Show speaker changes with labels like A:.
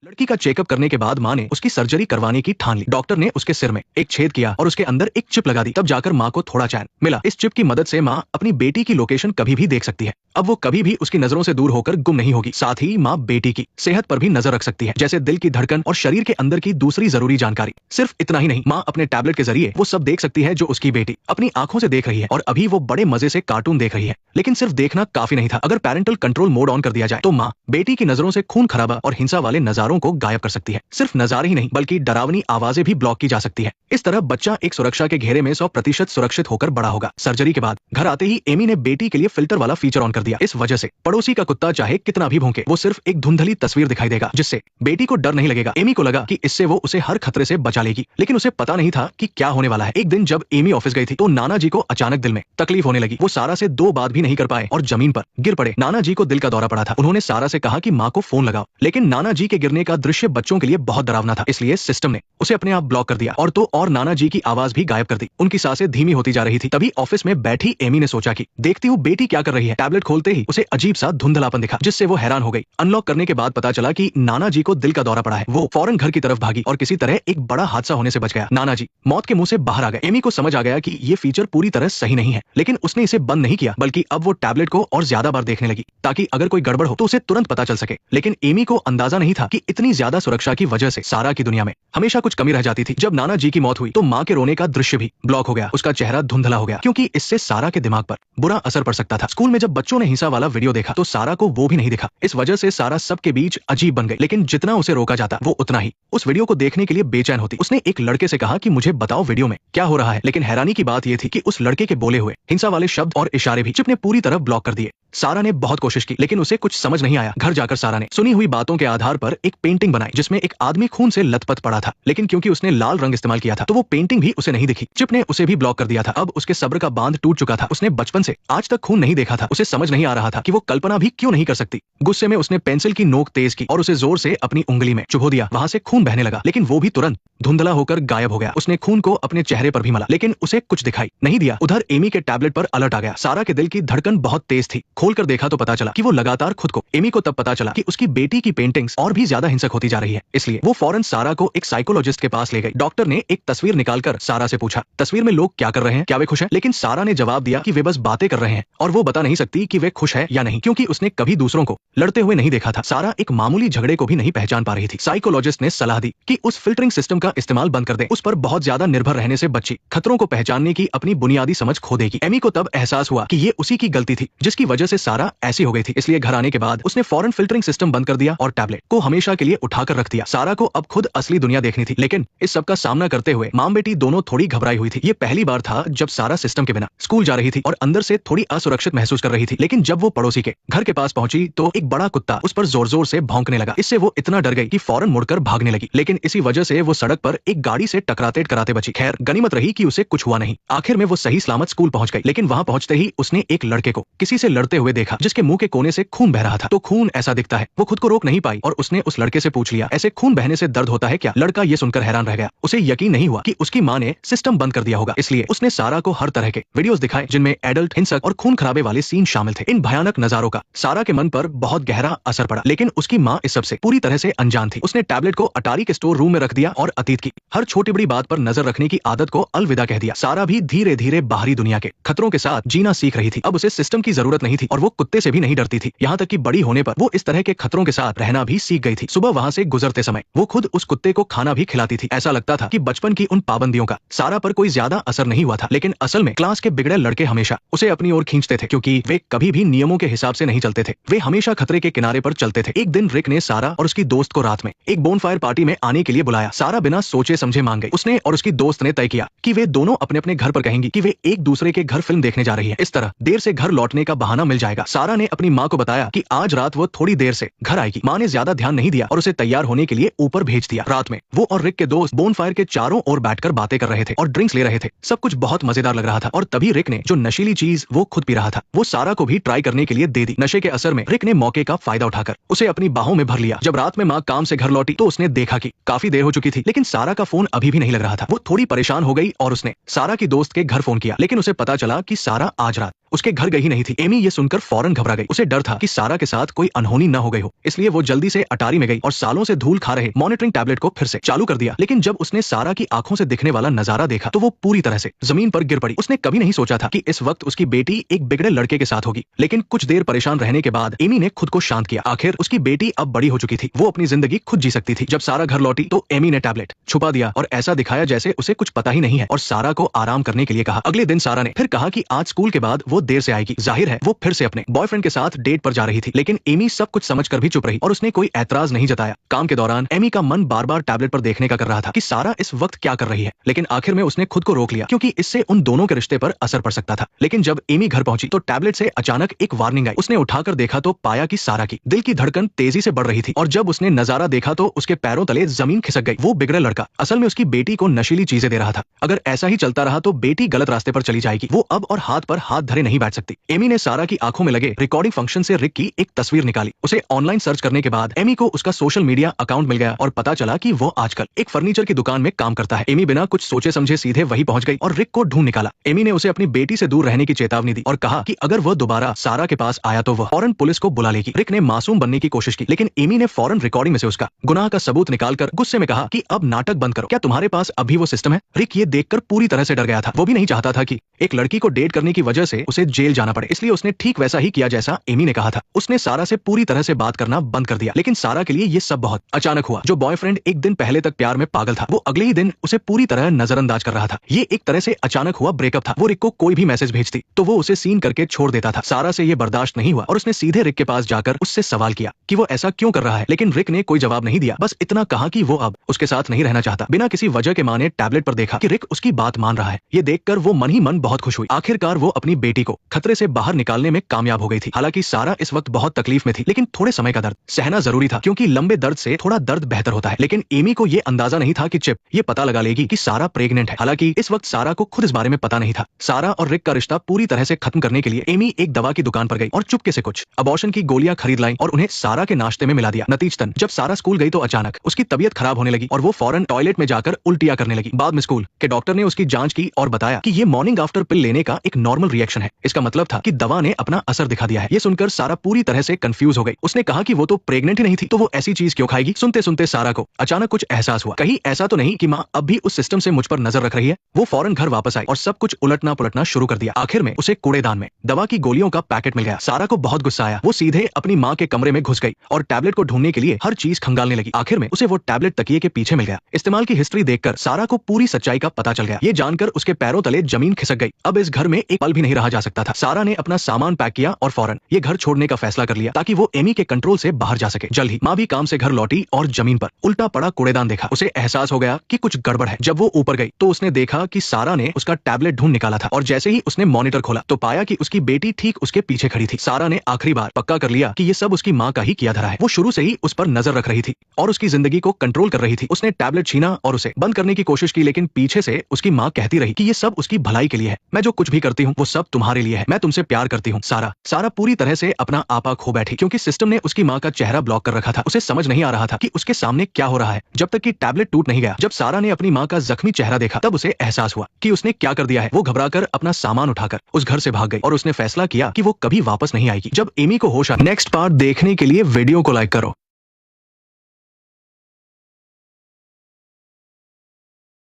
A: लड़की का चेकअप करने के बाद माँ ने उसकी सर्जरी करवाने की ठान ली। डॉक्टर ने उसके सिर में एक छेद किया और उसके अंदर एक चिप लगा दी। तब जाकर माँ को थोड़ा चैन मिला। इस चिप की मदद से माँ अपनी बेटी की लोकेशन कभी भी देख सकती है। अब वो कभी भी उसकी नजरों से दूर होकर गुम नहीं होगी। साथ ही माँ बेटी की सेहत पर भी नजर रख सकती है, जैसे दिल की धड़कन और शरीर के अंदर की दूसरी जरूरी जानकारी। सिर्फ इतना ही नहीं, माँ अपने टैबलेट के जरिए वो सब देख सकती है जो उसकी बेटी अपनी आंखों से देख रही है। और अभी वो बड़े मजे से कार्टून देख रही है। लेकिन सिर्फ देखना काफी नहीं था। अगर पेरेंटल कंट्रोल मोड ऑन कर दिया जाए तो माँ बेटी की नजरों से खून खराबा और हिंसा वाले नजारों को गायब कर सकती है। सिर्फ नजारे ही नहीं बल्कि डरावनी आवाजें भी ब्लॉक की जा सकती है। इस तरह बच्चा एक सुरक्षा के घेरे में 100% सुरक्षित होकर बड़ा होगा। सर्जरी के बाद घर आते ही एमी ने बेटी के लिए फिल्टर वाला फीचर ऑन कर दिया। इस वजह से पड़ोसी का कुत्ता चाहे कितना भी भौंके, वो सिर्फ एक धुंधली तस्वीर दिखाई देगा, जिससे बेटी को डर नहीं लगेगा। एमी को लगा कि इससे वो उसे हर खतरे से बचा लेगी, लेकिन उसे पता नहीं था कि क्या होने वाला है। एक दिन जब एमी ऑफिस गई थी तो नाना जी को अचानक दिल में तकलीफ होने लगी। वो सारा से 2 बात भी नहीं कर पाए और जमीन पर गिर पड़े। नाना जी को दिल का दौरा पड़ा था। उन्होंने सारा से कहा कि माँ को फोन लगाओ, लेकिन नाना जी के गिरने का दृश्य बच्चों के लिए बहुत डरावना था, इसलिए सिस्टम ने उसे अपने आप ब्लॉक कर दिया। और तो और नाना जी की आवाज भी गायब कर दी। उनकी सांसें धीमी होती जा रही थी। तभी ऑफिस में बैठी एमी ने सोचा कि देखती हूँ बेटी क्या कर रही है। टैबलेट खोलते ही उसे अजीब सा धुंधलापन दिखा, जिससे वो हैरान हो गई। अनलॉक करने के बाद पता चला कि नाना जी को दिल का दौरा पड़ा है। वो फौरन घर की तरफ भागी और किसी तरह एक बड़ा हादसा होने से बच गया। नाना जी मौत के मुंह से बाहर आ गए। एमी को समझ आ गया कि ये फीचर पूरी तरह सही नहीं है, लेकिन उसने इसे बंद नहीं किया, बल्कि अब वो टैबलेट को और ज्यादा बार देखने लगी, ताकि अगर कोई गड़बड़ हो तो उसे तुरंत पता चल सके। लेकिन एमी को अंदाजा नहीं था कि इतनी ज्यादा सुरक्षा की वजह से सारा की दुनिया में हमेशा कुछ कमी रह जाती थी। जब नाना जी की मौत हुई तो माँ के रोने का दृश्य भी ब्लॉक हो गया। उसका चेहरा धुंधला हो गया, क्योंकि इससे सारा के दिमाग पर बुरा असर पड़ सकता था। स्कूल में जब बच्चों ने हिंसा वाला वीडियो देखा तो सारा को वो भी नहीं दिखा। इस वजह से सारा सबके बीच अजीब बन गई। लेकिन जितना उसे रोका जाता वो उतना ही उस वीडियो को देखने के लिए बेचैन होती। उसने एक लड़के से कहा कि मुझे बताओ वीडियो में क्या हो रहा है। लेकिन हैरानी की बात यह थी कि उस लड़के के बोले हुए हिंसा वाले शब्द और इशारे भी चिप ने पूरी तरह ब्लॉक कर दिए। सारा ने बहुत कोशिश की, लेकिन उसे कुछ समझ नहीं आया। घर जाकर सारा ने सुनी हुई बातों के आधार पर एक पेंटिंग बनाई, जिसमें एक आदमी खून से लथपथ पड़ा था। लेकिन क्योंकि उसने लाल रंग इस्तेमाल किया था तो वो पेंटिंग भी उसे नहीं दिखी। चिप ने उसे भी ब्लॉक कर दिया था। अब उसके सब्र का बांध टूट चुका था। उसने बचपन से आज तक खून नहीं देखा था। उसे समझ नहीं आ रहा था कि वो कल्पना भी क्यों नहीं कर सकती। गुस्से में उसने पेंसिल की नोक तेज की और उसे जोर से अपनी उंगली में चुभो दिया। वहां से खून बहने लगा, लेकिन वो भी तुरंत धुंधला होकर गायब हो गया। उसने खून को अपने चेहरे पर भी मला, लेकिन उसे कुछ दिखाई नहीं दिया। उधर एमी के टैबलेट पर अलर्ट आ गया। सारा के दिल की धड़कन बहुत तेज थी। खोलकर देखा तो पता चला कि वो लगातार खुद को एमी को तब पता चला कि उसकी बेटी की पेंटिंग्स और भी ज्यादा हिंसक होती जा रही है। इसलिए वो फौरन सारा को एक साइकोलॉजिस्ट के पास ले गई। डॉक्टर ने एक तस्वीर निकालकर सारा से पूछा, तस्वीर में लोग क्या कर रहे हैं, क्या वे खुश हैं? लेकिन सारा ने जवाब दिया कि वे बस बातें कर रहे हैं और वो बता नहीं सकती कि वे खुश है या नहीं, क्योंकि उसने कभी दूसरों को लड़ते हुए नहीं देखा था। सारा एक मामूली झगड़े को भी नहीं पहचान पा रही थी। साइकोलॉजिस्ट ने सलाह दी कि उस फिल्टरिंग सिस्टम का इस्तेमाल बंद कर दें। उस पर बहुत ज्यादा निर्भर रहने से बच्ची खतरों को पहचानने की अपनी बुनियादी समझ खो देगी। एमी को तब एहसास हुआ कि ये उसी की गलती थी जिसकी वजह से सारा ऐसी हो गई थी। इसलिए घर आने के बाद उसने फौरन फिल्टरिंग सिस्टम बंद कर दिया और टैबलेट को हमेशा के लिए उठाकर रख दिया। सारा को अब खुद असली दुनिया देखनी थी, लेकिन इस सब का सामना करते हुए मां बेटी दोनों थोड़ी घबराई हुई थी। ये पहली बार था जब सारा सिस्टम के बिना स्कूल जा रही थी और अंदर से थोड़ी असुरक्षित महसूस कर रही थी। लेकिन जब वो पड़ोसी के घर के पास पहुंची तो एक बड़ा कुत्ता उस पर जोर जोर से भौंकने लगा। इससे वो इतना डर गई कि फौरन मुड़कर भागने लगी। लेकिन इसी वजह से वो सड़क पर एक गाड़ी से टकराते टकराते बची। खैर गनीमत रही कि उसे कुछ हुआ नहीं। आखिर में वो सही सलामत स्कूल पहुंच गई। लेकिन वहां पहुंचते ही उसने एक लड़के को किसी से लड़ते हुए देखा, जिसके मुंह के कोने से खून बह रहा था। तो खून ऐसा दिखता है। वो खुद को रोक नहीं पाई और उसने उस लड़के से पूछ लिया, ऐसे खून बहने से दर्द होता है क्या? लड़का ये सुनकर हैरान रह गया। उसे यकीन नहीं हुआ कि उसकी मां ने सिस्टम बंद कर दिया होगा। इसलिए उसने सारा को हर तरह के वीडियोस दिखाए जिनमें एडल्ट हिंसक और खून खराबे वाले सीन शामिल थे। इन भयानक नजारों का सारा के मन पर बहुत गहरा असर पड़ा। लेकिन उसकी मां इस सब से पूरी तरह से अनजान थी। उसने टैबलेट को अटारी के स्टोर रूम में रख दिया और अतीत की हर छोटी बड़ी बात पर नजर रखने की आदत को अलविदा कह दिया। सारा भी धीरे धीरे बाहरी दुनिया के खतरों के साथ जीना सीख रही थी। अब उसे सिस्टम की जरूरत नहीं थी और वो कुत्ते से भी नहीं डरती थी। यहाँ तक कि बड़ी होने पर वो इस तरह के खतरों के साथ रहना भी सीख गई थी। सुबह वहां से गुजरते समय वो खुद उस कुत्ते को खाना भी खिलाती थी। ऐसा लगता था कि बचपन की उन पाबंदियों का सारा पर कोई ज्यादा असर नहीं हुआ था। लेकिन असल में क्लास के बिगड़े लड़के हमेशा उसे अपनी ओर खींचते थे, क्योंकि वे कभी भी नियमों के हिसाब से नहीं चलते थे। वे हमेशा खतरे के किनारे पर चलते थे। एक दिन रिक ने सारा और उसकी दोस्त को रात में एक बोनफायर पार्टी में आने के लिए बुलाया। सारा बिना सोचे समझे मान गई। उसने और उसकी दोस्त ने तय किया कि वे दोनों अपने अपने घर पर कहेंगी कि वे एक दूसरे के घर फिल्म देखने जा रही है। इस तरह देर से घर लौटने का बहाना मिल जाएगा। सारा ने अपनी माँ को बताया कि आज रात वो थोड़ी देर से घर आएगी। माँ ने ज्यादा ध्यान नहीं दिया और उसे तैयार होने के लिए ऊपर भेज दिया। रात में वो और रिक के दोस्त बोनफायर के चारों ओर बैठकर बातें कर रहे थे और ड्रिंक्स ले रहे थे। सब कुछ बहुत मजेदार लग रहा था और तभी रिक ने जो नशीली चीज वो खुद पी रहा था वो सारा को भी ट्राई करने के लिए दे दी। नशे के असर में रिक ने मौके का फायदा उठाकर उसे अपनी बाहों में भर लिया। जब रात में माँ काम से घर लौटी तो उसने देखा कि काफी देर हो चुकी थी, लेकिन सारा का फोन अभी भी नहीं लग रहा था। वो थोड़ी परेशान हो गई और उसने सारा की दोस्त के घर फोन किया, लेकिन उसे पता चला कि सारा आज रात उसके घर गई नहीं थी। एमी ये सुनकर फौरन घबरा गई। उसे डर था कि सारा के साथ कोई अनहोनी न हो गई हो, इसलिए वो जल्दी से अटारी में गई और सालों से धूल खा रहे मॉनिटरिंग टैबलेट को फिर से चालू कर दिया। लेकिन जब उसने सारा की आंखों से दिखने वाला नजारा देखा तो वो पूरी तरह से जमीन पर गिर पड़ी। उसने कभी नहीं सोचा था कि इस वक्त उसकी बेटी एक बिगड़े लड़के के साथ होगी। लेकिन कुछ देर परेशान रहने के बाद एमी ने खुद को शांत किया। आखिर उसकी बेटी अब बड़ी हो चुकी थी, वो अपनी जिंदगी खुद जी सकती थी। जब सारा घर लौटी तो एमी ने टैबलेट छुपा दिया और ऐसा दिखाया जैसे उसे कुछ पता ही नहीं है और सारा को आराम करने के लिए कहा। अगले दिन सारा ने फिर कहा कि आज स्कूल के बाद वो देर से आएगी। जाहिर है वो फिर से अपने बॉयफ्रेंड के साथ डेट पर जा रही थी। लेकिन एमी सब कुछ समझकर भी चुप रही और उसने कोई ऐतराज नहीं जताया। काम के दौरान एमी का मन बार बार टैबलेट पर देखने का कर रहा था कि सारा इस वक्त क्या कर रही है। लेकिन आखिर में उसने खुद को रोक लिया क्योंकि इससे उन दोनों के रिश्ते पर असर पड़ सकता था। लेकिन जब एमी घर पहुंची तो टैबलेट से अचानक एक वार्निंग आई। उसने उठाकर देखा तो पाया कि सारा की दिल की धड़कन तेजी से बढ़ रही थी और जब उसने नजारा देखा तो उसके पैरों तले जमीन खिसक गई। वो बिगड़े लड़का असल में उसकी बेटी को नशीली चीजें दे रहा था। अगर ऐसा ही चलता रहा तो बेटी गलत रास्ते पर चली जाएगी। वो अब और हाथ पर हाथ धरे नहीं बैठ सकती। एमी ने सारा की आंखों में लगे रिकॉर्डिंग फंक्शन से रिक की एक तस्वीर निकाली। उसे ऑनलाइन सर्च करने के बाद एमी को उसका सोशल मीडिया अकाउंट मिल गया और पता चला कि वो आजकल एक फर्नीचर की दुकान में काम करता है। एमी बिना कुछ सोचे समझे सीधे वही पहुंच गई और रिक को ढूंढ निकाला। एमी ने उसे अपनी बेटी से दूर रहने की चेतावनी दी और कहा कि अगर वो दोबारा सारा के पास आया तो वह फौरन पुलिस को बुला लेगी। रिक ने मासूम बनने की कोशिश की लेकिन एमी ने फौरन रिकॉर्डिंग में से उसका गुनाह का सबूत निकालकर गुस्से में कहा कि अब नाटक बंद करो। क्या तुम्हारे पास अभी वो सिस्टम है? रिक ये देखकर पूरी तरह से डर गया था। वो भी नहीं चाहता था कि एक लड़की को डेट करने की वजह से उसे जेल जाना पड़े, इसलिए उसने ठीक वैसा ही किया जैसा एमी ने कहा था। उसने सारा से पूरी तरह से बात करना बंद कर दिया। लेकिन सारा के लिए ये सब बहुत अचानक हुआ। जो बॉयफ्रेंड एक दिन पहले तक प्यार में पागल था वो अगले ही दिन उसे पूरी तरह नजरअंदाज कर रहा था। ये एक तरह से अचानक हुआ ब्रेकअप था। वो रिक को कोई भी मैसेज भेजती तो वो उसे सीन करके छोड़ देता था। सारा से ये बर्दाश्त नहीं हुआ और उसने सीधे रिक के पास जाकर उससे सवाल किया कि वो ऐसा क्यों कर रहा है। लेकिन रिक ने कोई जवाब नहीं दिया, बस इतना कहा कि वो अब उसके साथ नहीं रहना चाहता। बिना किसी वजह के मां ने टैबलेट पर देखा कि रिक उसकी बात मान रहा है। ये देखकर वो मन ही मन बहुत खुश हुई। आखिरकार वो अपनी बेटी को खतरे से बाहर निकालने में कामयाब हो गई थी। हालांकि सारा इस वक्त बहुत तकलीफ में थी लेकिन थोड़े समय का दर्द सहना जरूरी था क्योंकि लंबे दर्द से थोड़ा दर्द बेहतर होता है। लेकिन एमी को ये अंदाजा नहीं था कि चिप ये पता लगा लेगी कि सारा प्रेग्नेंट है। हालांकि इस वक्त सारा को खुद इस बारे में पता नहीं था। सारा और रिक का रिश्ता पूरी तरह से खत्म करने के लिए एमी एक दवा की दुकान पर गई और चुपके से कुछ अबॉर्शन की गोलियां खरीद लाई और उन्हें सारा के नाश्ते में मिला दिया। नतीजतन जब सारा स्कूल गई तो अचानक उसकी तबीयत खराब होने लगी और वो फौरन टॉयलेट में जाकर उल्टियां करने लगी। बाद में स्कूल के डॉक्टर ने उसकी जांच की और बताया कि ये मॉर्निंग आफ्टर पिल लेने का एक नॉर्मल रिएक्शन है। इसका मतलब था कि दवा ने अपना असर दिखा दिया है। ये सुनकर सारा पूरी तरह से कंफ्यूज हो गई। उसने कहा कि वो तो प्रेग्नेंट ही नहीं थी तो वो ऐसी चीज क्यों खाएगी। सुनते सुनते सारा को अचानक कुछ एहसास हुआ, कहीं ऐसा तो नहीं कि माँ अब भी उस सिस्टम से मुझ पर नजर रख रही है। वो फौरन घर वापस आई और सब कुछ उलटना पुलटना शुरू कर दिया। आखिर में उसे कूड़ेदान में दवा की गोलियों का पैकेट मिल गया। सारा को बहुत गुस्सा आया। वो सीधे अपनी माँ के कमरे में घुस गई और टैबलेट को ढूंढने के लिए हर चीज खंगालने लगी। आखिर में उसे वो टैबलेट तकिए के पीछे मिल गया। इस्तेमाल की हिस्ट्री देखकर सारा को पूरी सच्चाई का पता चल गया। ये जानकर उसके पैरों तले जमीन खिसक गई। अब इस घर में एक पल भी नहीं रहा जा सकता था। सारा ने अपना सामान पैक किया और फौरन ये घर छोड़ने का फैसला कर लिया ताकि वो एमी के कंट्रोल से बाहर जा सके। जल्द ही माँ भी काम से घर लौटी और जमीन पर उल्टा पड़ा कूड़ेदान देखा। उसे एहसास हो गया कि कुछ गड़बड़ है। जब वो ऊपर गई तो उसने देखा कि सारा ने उसका टैबलेट ढूंढ निकाला था और जैसे ही उसने मॉनिटर खोला तो पाया कि उसकी बेटी ठीक उसके पीछे खड़ी थी। सारा ने आखिरी बार पक्का कर लिया कि ये सब उसकी माँ का ही किया धरा है। वो शुरू से ही उस पर नजर रख रही थी और उसकी जिंदगी को कंट्रोल कर रही थी। उसने टैबलेट छीना और उसे बंद करने की कोशिश की लेकिन पीछे से उसकी माँ कहती रही कि ये सब उसकी भलाई के लिए है। मैं जो कुछ भी करती हूँ वो सब तुम्हारे लिए है। मैं तुमसे प्यार करती हूँ। सारा पूरी तरह से अपना आपा खो बैठी क्योंकि सिस्टम ने उसकी माँ का चेहरा ब्लॉक कर रखा था। उसे समझ नहीं आ रहा था कि उसके सामने क्या हो रहा है जब तक कि टैबलेट टूट नहीं गया। जब सारा ने अपनी माँ का जख्मी चेहरा देखा तब उसे एहसास हुआ कि उसने क्या कर दिया है। वो घबराकर अपना सामान उठाकर उस घर से भाग गई और उसने फैसला किया कि वो कभी वापस नहीं आएगी। जब एमी को होश आया। नेक्स्ट पार्ट देखने के लिए वीडियो को लाइक करो।